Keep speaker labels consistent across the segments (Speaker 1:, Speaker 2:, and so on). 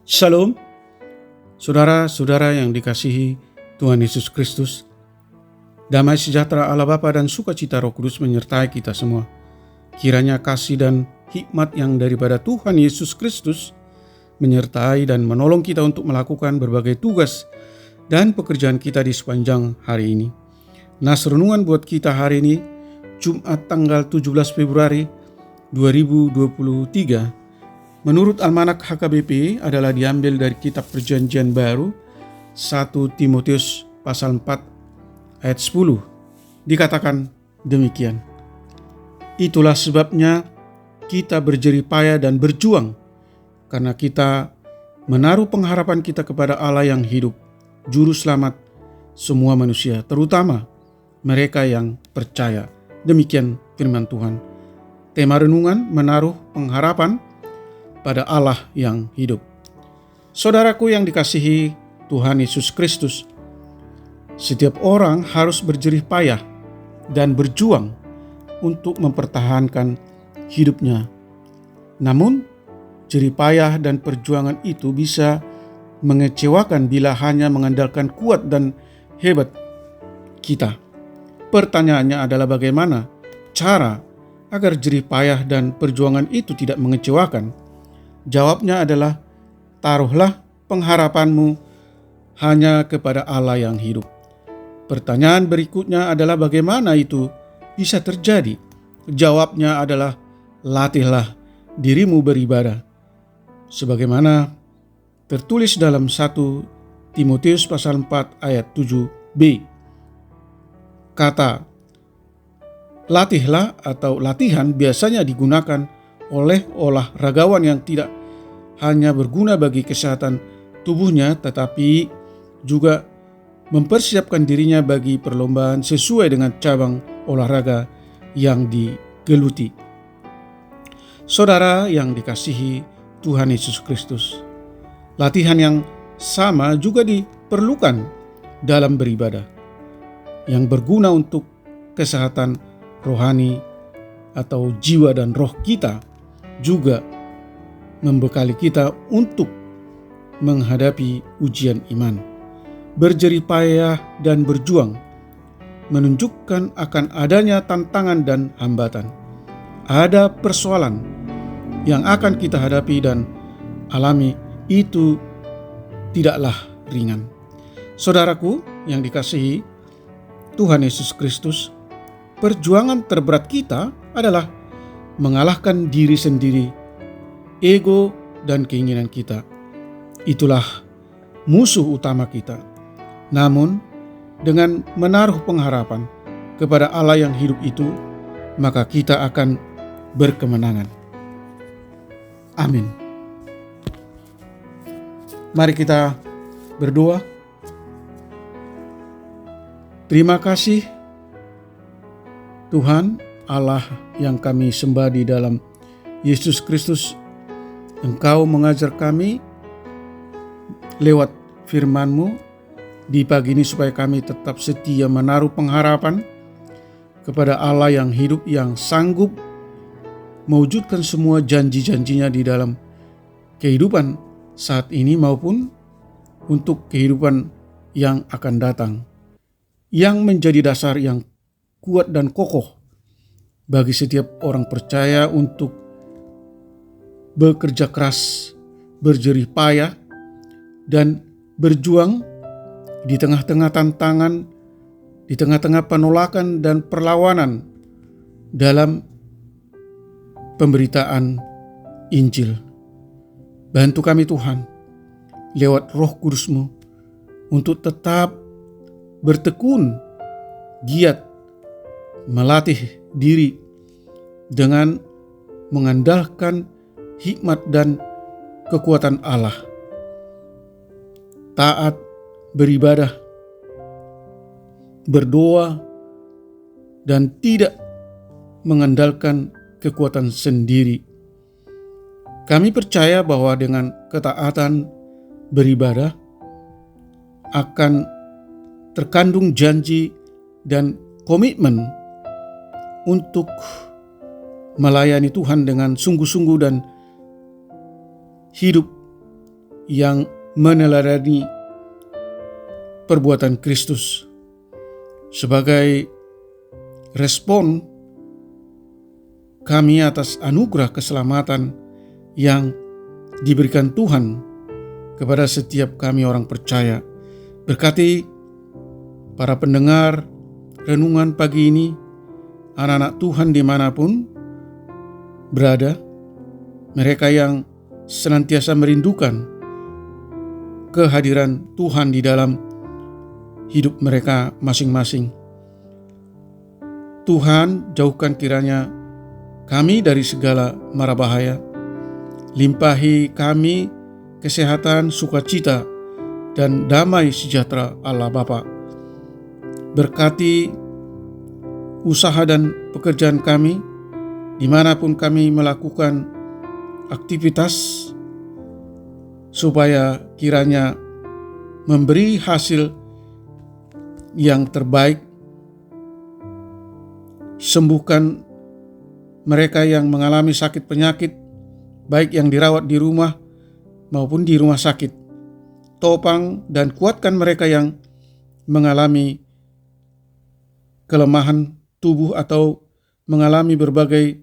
Speaker 1: Shalom, saudara-saudara yang dikasihi Tuhan Yesus Kristus. Damai sejahtera Allah Bapa dan sukacita Roh Kudus menyertai kita semua. Kiranya kasih dan hikmat yang daripada Tuhan Yesus Kristus menyertai dan menolong kita untuk melakukan berbagai tugas dan pekerjaan kita di sepanjang hari ini. Nas renungan buat kita hari ini, Jumat tanggal 17 Februari 2023, menurut Almanak HKBP adalah diambil dari kitab Perjanjian Baru 1 Timotius pasal 4 ayat 10. Dikatakan demikian. Itulah sebabnya kita berjeripaya dan berjuang, karena kita menaruh pengharapan kita kepada Allah yang hidup, Juru Selamat semua manusia, terutama mereka yang percaya. Demikian firman Tuhan. Tema renungan, menaruh pengharapan pada Allah yang hidup. Saudaraku yang dikasihi Tuhan Yesus Kristus, setiap orang harus berjerih payah dan berjuang untuk mempertahankan hidupnya. Namun, jerih payah dan perjuangan itu bisa mengecewakan bila hanya mengandalkan kuat dan hebat kita. Pertanyaannya adalah bagaimana cara agar jerih payah dan perjuangan itu tidak mengecewakan? Jawabnya adalah, taruhlah pengharapanmu hanya kepada Allah yang hidup. Pertanyaan berikutnya adalah bagaimana itu bisa terjadi? Jawabnya adalah, latihlah dirimu beribadah. Sebagaimana tertulis dalam 1 Timotius pasal 4 ayat 7b. Kata latihlah atau latihan biasanya digunakan oleh olahragawan yang tidak hanya berguna bagi kesehatan tubuhnya, tetapi juga mempersiapkan dirinya bagi perlombaan sesuai dengan cabang olahraga yang digeluti. Saudara yang dikasihi Tuhan Yesus Kristus, latihan yang sama juga diperlukan dalam beribadah, yang berguna untuk kesehatan rohani atau jiwa dan roh kita, juga membekali kita untuk menghadapi ujian iman. Berjerih payah dan berjuang menunjukkan akan adanya tantangan dan hambatan. Ada persoalan yang akan kita hadapi dan alami, itu tidaklah ringan. Saudaraku yang dikasihi Tuhan Yesus Kristus, perjuangan terberat kita adalah mengalahkan diri sendiri, ego dan keinginan kita. Itulah musuh utama kita. Namun, dengan menaruh pengharapan kepada Allah yang hidup itu, maka kita akan berkemenangan. Amin. Mari kita berdoa. Terima kasih Tuhan Allah yang kami sembah di dalam Yesus Kristus. Engkau mengajar kami lewat firman-Mu di pagi ini supaya kami tetap setia menaruh pengharapan kepada Allah yang hidup, yang sanggup mewujudkan semua janji-janjinya di dalam kehidupan saat ini maupun untuk kehidupan yang akan datang, yang menjadi dasar yang kuat dan kokoh bagi setiap orang percaya untuk bekerja keras, berjerih payah, dan berjuang di tengah-tengah tantangan, di tengah-tengah penolakan dan perlawanan dalam pemberitaan Injil. Bantu kami Tuhan, lewat Roh Kudus-Mu, untuk tetap bertekun, giat, melatih diri dengan mengandalkan hikmat dan kekuatan Allah, taat, beribadah, berdoa, dan tidak mengandalkan kekuatan sendiri. Kami percaya bahwa dengan ketaatan beribadah akan terkandung janji dan komitmen untuk melayani Tuhan dengan sungguh-sungguh dan hidup yang meneladani perbuatan Kristus. Sebagai respon kami atas anugerah keselamatan yang diberikan Tuhan kepada setiap kami orang percaya. Berkati para pendengar renungan pagi ini, anak-anak Tuhan dimanapun berada, mereka yang senantiasa merindukan kehadiran Tuhan di dalam hidup mereka masing-masing. Tuhan, jauhkan kiranya kami dari segala mara bahaya, limpahi kami kesehatan, sukacita, dan damai sejahtera Allah Bapa. Berkati usaha dan pekerjaan kami, dimanapun kami melakukan aktivitas, supaya kiranya memberi hasil yang terbaik. Sembuhkan mereka yang mengalami sakit penyakit, baik yang dirawat di rumah maupun di rumah sakit. Topang dan kuatkan mereka yang mengalami kelemahan tubuh atau mengalami berbagai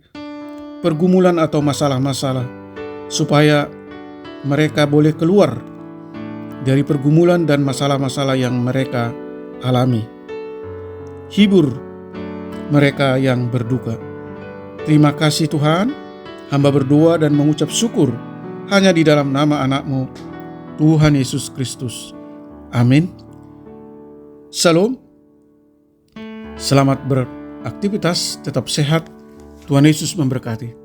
Speaker 1: pergumulan atau masalah-masalah, supaya mereka boleh keluar dari pergumulan dan masalah-masalah yang mereka alami. Hibur mereka yang berduka. Terima kasih Tuhan, hamba berdoa dan mengucap syukur hanya di dalam nama anak-Mu, Tuhan Yesus Kristus. Amin. Salam. Selamat beraktivitas, tetap sehat. Tuhan Yesus memberkati.